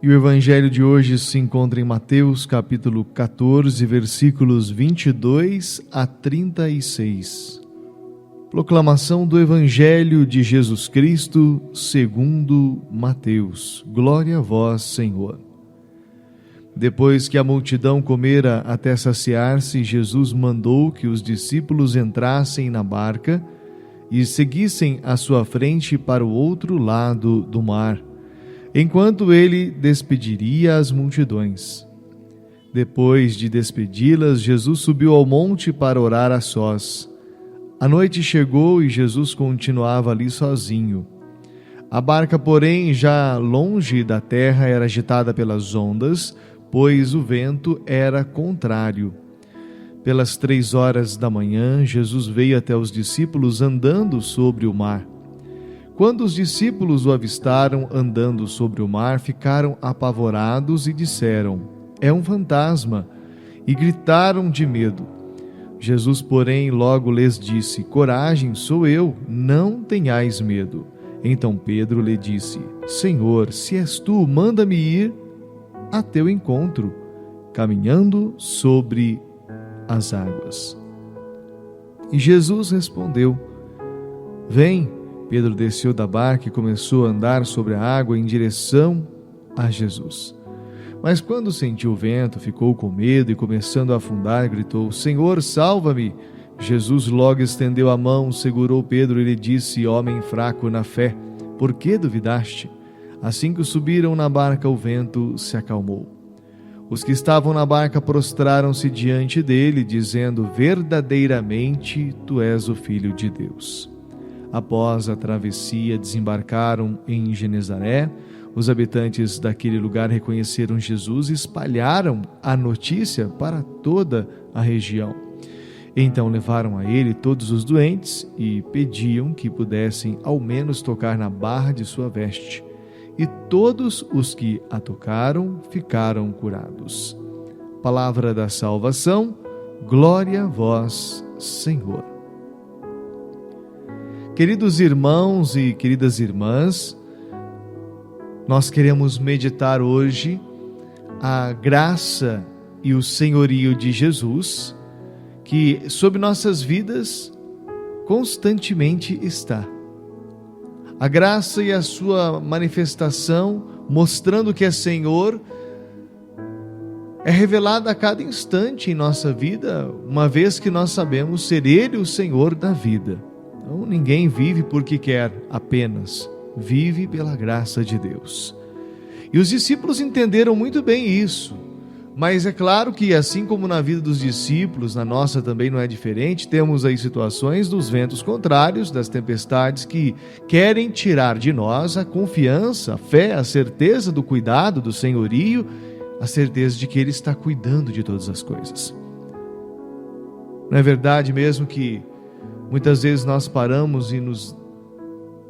E o evangelho de hoje se encontra em Mateus, capítulo 14, versículos 22 a 36. Proclamação do evangelho de Jesus Cristo, segundo Mateus. Glória a vós, Senhor. Depois que a multidão comera até saciar-se, Jesus mandou que os discípulos entrassem na barca e seguissem à sua frente para o outro lado do mar, enquanto ele despediria as multidões. Depois de despedi-las, Jesus subiu ao monte para orar a sós. A noite chegou e Jesus continuava ali sozinho. A barca, porém, já longe da terra, era agitada pelas ondas, pois o vento era contrário. Pelas 3 horas da manhã, Jesus veio até os discípulos andando sobre o mar. Quando os discípulos o avistaram andando sobre o mar, ficaram apavorados e disseram: "É um fantasma!" e gritaram de medo. Jesus, porém, logo lhes disse: "Coragem, sou eu, não tenhais medo." Então Pedro lhe disse: "Senhor, se és tu, manda-me ir a teu encontro, caminhando sobre as águas." E Jesus respondeu: "Vem." Pedro desceu da barca e começou a andar sobre a água em direção a Jesus. Mas quando sentiu o vento, ficou com medo e, começando a afundar, gritou: "Senhor, salva-me!" Jesus logo estendeu a mão, segurou Pedro e lhe disse: "Homem fraco na fé, por que duvidaste?" Assim que subiram na barca, o vento se acalmou. Os que estavam na barca prostraram-se diante dele, dizendo: "Verdadeiramente, tu és o Filho de Deus." Após a travessia, desembarcaram em Genezaré. Os habitantes daquele lugar reconheceram Jesus e espalharam a notícia para toda a região. Então levaram a ele todos os doentes e pediam que pudessem ao menos tocar na barra de sua veste. E todos os que a tocaram ficaram curados. Palavra da salvação, glória a vós, Senhor. Queridos irmãos e queridas irmãs, nós queremos meditar hoje a graça e o senhorio de Jesus, que sobre nossas vidas constantemente está. A graça e a sua manifestação, mostrando que é Senhor, é revelada a cada instante em nossa vida, uma vez que nós sabemos ser Ele o Senhor da vida. Então, ninguém vive porque quer, apenas vive pela graça de Deus. E os discípulos entenderam muito bem isso. Mas é claro que, assim como na vida dos discípulos, na nossa também não é diferente, temos aí situações dos ventos contrários, das tempestades que querem tirar de nós a confiança, a fé, a certeza do cuidado, do senhorio, a certeza de que Ele está cuidando de todas as coisas. Não é verdade mesmo que muitas vezes nós paramos e nos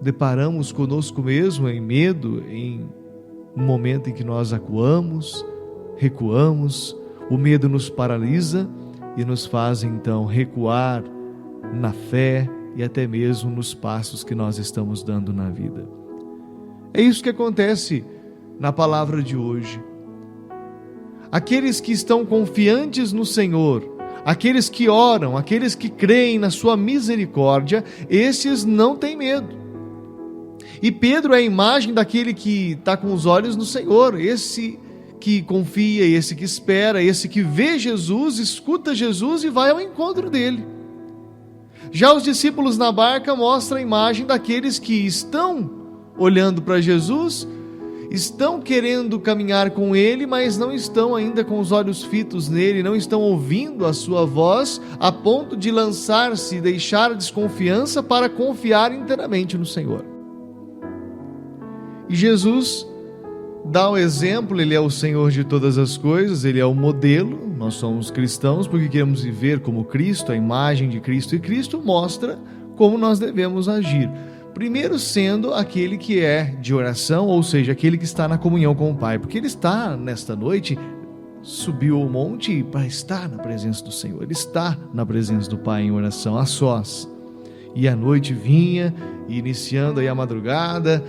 deparamos conosco mesmo em medo, em um momento em que nós acuamos, recuamos, o medo nos paralisa e nos faz então recuar na fé e até mesmo nos passos que nós estamos dando na vida. É isso que acontece na palavra de hoje. Aqueles que estão confiantes no Senhor, aqueles que oram, aqueles que creem na sua misericórdia, esses não têm medo. E Pedro é a imagem daquele que está com os olhos no Senhor, esse que confia, esse que espera, esse que vê Jesus, escuta Jesus e vai ao encontro dele. Já os discípulos na barca mostram a imagem daqueles que estão olhando para Jesus, estão querendo caminhar com ele, mas não estão ainda com os olhos fitos nele, não estão ouvindo a sua voz, a ponto de lançar-se e deixar a desconfiança para confiar inteiramente no Senhor. E Jesus dá o exemplo, Ele é o Senhor de todas as coisas, Ele é o modelo. Nós somos cristãos porque queremos viver como Cristo, a imagem de Cristo, e Cristo mostra como nós devemos agir. Primeiro sendo aquele que é de oração, ou seja, aquele que está na comunhão com o Pai, porque Ele está nesta noite, subiu ao monte para estar na presença do Senhor, Ele está na presença do Pai em oração, a sós. E a noite vinha, e iniciando aí a madrugada,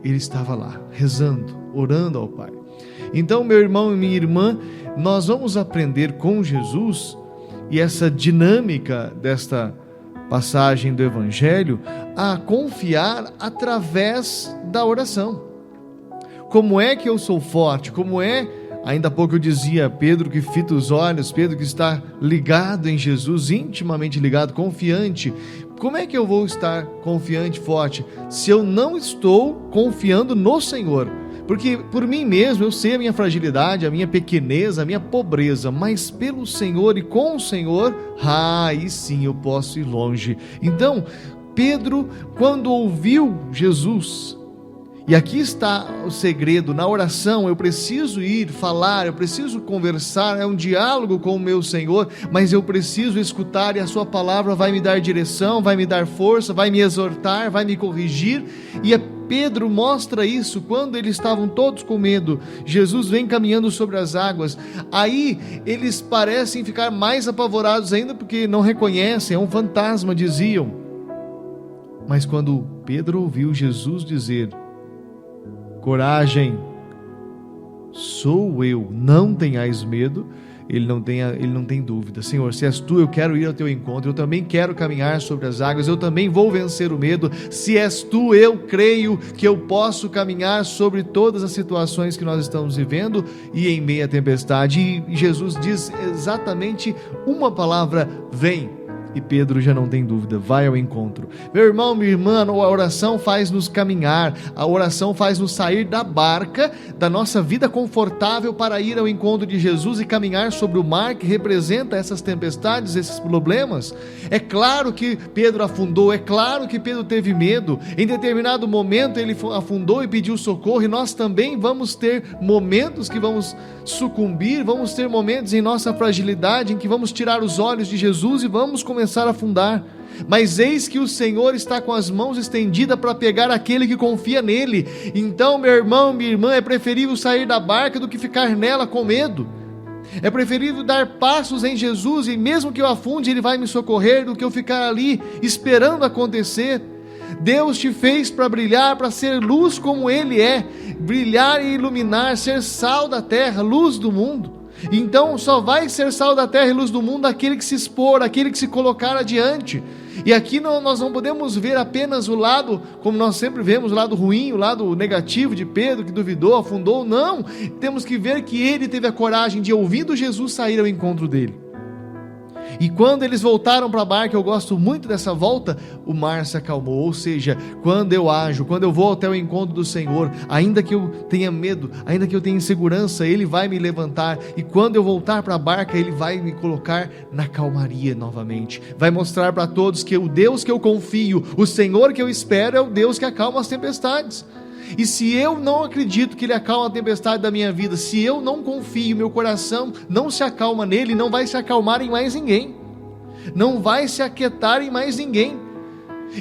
ele estava lá, rezando, orando ao Pai. Então, meu irmão e minha irmã, nós vamos aprender com Jesus, e essa dinâmica desta passagem do Evangelho, a confiar através da oração. Como é que eu sou forte? Como é, ainda há pouco eu dizia, Pedro que fita os olhos, Pedro que está ligado em Jesus, intimamente ligado, confiante. Como é que eu vou estar confiante, forte, se eu não estou confiando no Senhor? Porque por mim mesmo eu sei a minha fragilidade, a minha pequenez, a minha pobreza, mas pelo Senhor e com o Senhor, aí sim eu posso ir longe. Então, Pedro, quando ouviu Jesus, e aqui está o segredo, na oração eu preciso ir falar, eu preciso conversar, é um diálogo com o meu Senhor, mas eu preciso escutar, e a sua palavra vai me dar direção, vai me dar força, vai me exortar, vai me corrigir. E Pedro mostra isso quando eles estavam todos com medo. Jesus vem caminhando sobre as águas, aí eles parecem ficar mais apavorados ainda, porque não reconhecem, é um fantasma, diziam. Mas quando Pedro ouviu Jesus dizer: coragem, sou eu, não tenhais medo, ele não tem dúvida. Senhor, se és tu, eu quero ir ao teu encontro, eu também quero caminhar sobre as águas, eu também vou vencer o medo. Se és tu, eu creio que eu posso caminhar sobre todas as situações que nós estamos vivendo e em meio à tempestade. E Jesus diz exatamente uma palavra: vem. E Pedro já não tem dúvida, vai ao encontro. Meu irmão, minha irmã, a oração faz-nos caminhar, a oração faz-nos sair da barca, da nossa vida confortável, para ir ao encontro de Jesus e caminhar sobre o mar que representa essas tempestades, esses problemas. É claro que Pedro afundou, é claro que Pedro teve medo, em determinado momento ele afundou e pediu socorro, e nós também vamos ter momentos que vamos sucumbir, vamos ter momentos em nossa fragilidade em que vamos tirar os olhos de Jesus e vamos começar a afundar, mas eis que o Senhor está com as mãos estendidas para pegar aquele que confia nele. Então, meu irmão, minha irmã, é preferível sair da barca do que ficar nela com medo. É preferível dar passos em Jesus, e mesmo que eu afunde, Ele vai me socorrer, do que eu ficar ali esperando acontecer. Deus te fez para brilhar, para ser luz como Ele é, brilhar e iluminar, ser sal da terra, luz do mundo. Então só vai ser sal da terra e luz do mundo aquele que se expor, aquele que se colocar adiante. E aqui nós não podemos ver apenas o lado, como nós sempre vemos, o lado ruim, o lado negativo de Pedro, que duvidou, afundou. Não, temos que ver que ele teve a coragem de, ouvindo Jesus, sair ao encontro dele. E quando eles voltaram para a barca, eu gosto muito dessa volta, o mar se acalmou. Ou seja, quando eu ajo, quando eu vou até o encontro do Senhor, ainda que eu tenha medo, ainda que eu tenha insegurança, Ele vai me levantar. E quando eu voltar para a barca, Ele vai me colocar na calmaria novamente. Vai mostrar para todos que o Deus que eu confio, o Senhor que eu espero, é o Deus que acalma as tempestades. E se eu não acredito que Ele acalma a tempestade da minha vida, se eu não confio, meu coração não se acalma nele, não vai se acalmar em mais ninguém, não vai se aquietar em mais ninguém.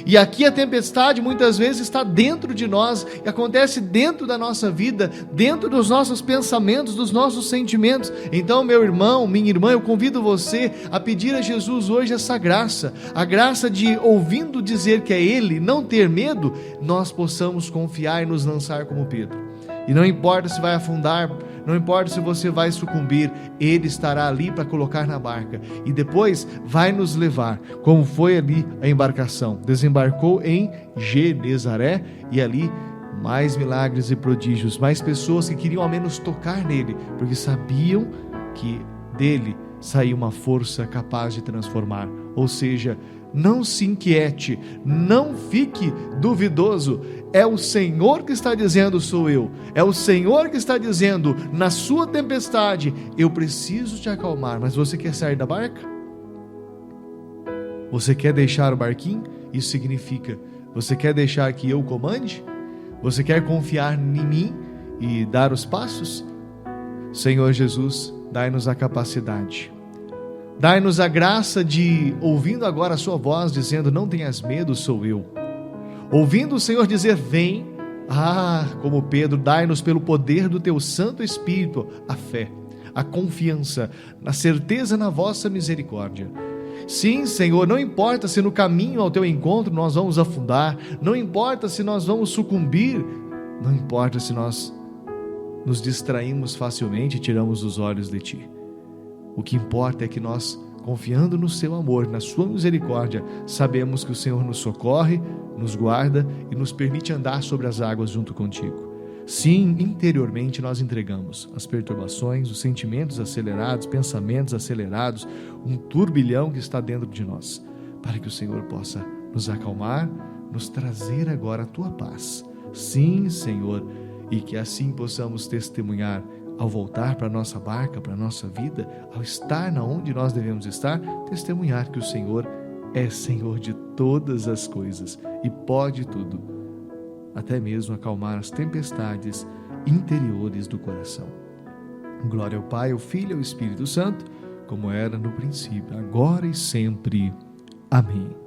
E aqui a tempestade muitas vezes está dentro de nós, e acontece dentro da nossa vida, dentro dos nossos pensamentos, dos nossos sentimentos. Então, meu irmão, minha irmã, eu convido você a pedir a Jesus hoje essa graça, a graça de, ouvindo dizer que é Ele, não ter medo, nós possamos confiar e nos lançar como Pedro. E não importa se vai afundar, não importa se você vai sucumbir, Ele estará ali para colocar na barca, e depois vai nos levar, como foi ali a embarcação, desembarcou em Genezaré, e ali mais milagres e prodígios, mais pessoas que queriam ao menos tocar nele, porque sabiam que dele saía uma força capaz de transformar. Ou seja, não se inquiete, não fique duvidoso, é o Senhor que está dizendo: sou eu, é o Senhor que está dizendo, na sua tempestade, eu preciso te acalmar. Mas você quer sair da barca? Você quer deixar o barquinho? Isso significa, você quer deixar que eu comande? Você quer confiar em mim e dar os passos? Senhor Jesus, dai-nos a capacidade, dai-nos a graça de, ouvindo agora a sua voz dizendo: não tenhas medo, sou eu, ouvindo o Senhor dizer: vem, como Pedro, dai-nos pelo poder do teu Santo Espírito a fé, a confiança, a certeza na vossa misericórdia. Sim, Senhor, não importa se no caminho ao teu encontro nós vamos afundar, não importa se nós vamos sucumbir, não importa se nós nos distraímos facilmente e tiramos os olhos de ti. O que importa é que nós, confiando no seu amor, na sua misericórdia, sabemos que o Senhor nos socorre, nos guarda e nos permite andar sobre as águas junto contigo. Sim, interiormente nós entregamos as perturbações, os sentimentos acelerados, pensamentos acelerados, um turbilhão que está dentro de nós, para que o Senhor possa nos acalmar, nos trazer agora a tua paz. Sim, Senhor, e que assim possamos testemunhar ao voltar para a nossa barca, para a nossa vida, ao estar na onde nós devemos estar, testemunhar que o Senhor é Senhor de todas as coisas e pode tudo, até mesmo acalmar as tempestades interiores do coração. Glória ao Pai, ao Filho e ao Espírito Santo, como era no princípio, agora e sempre. Amém.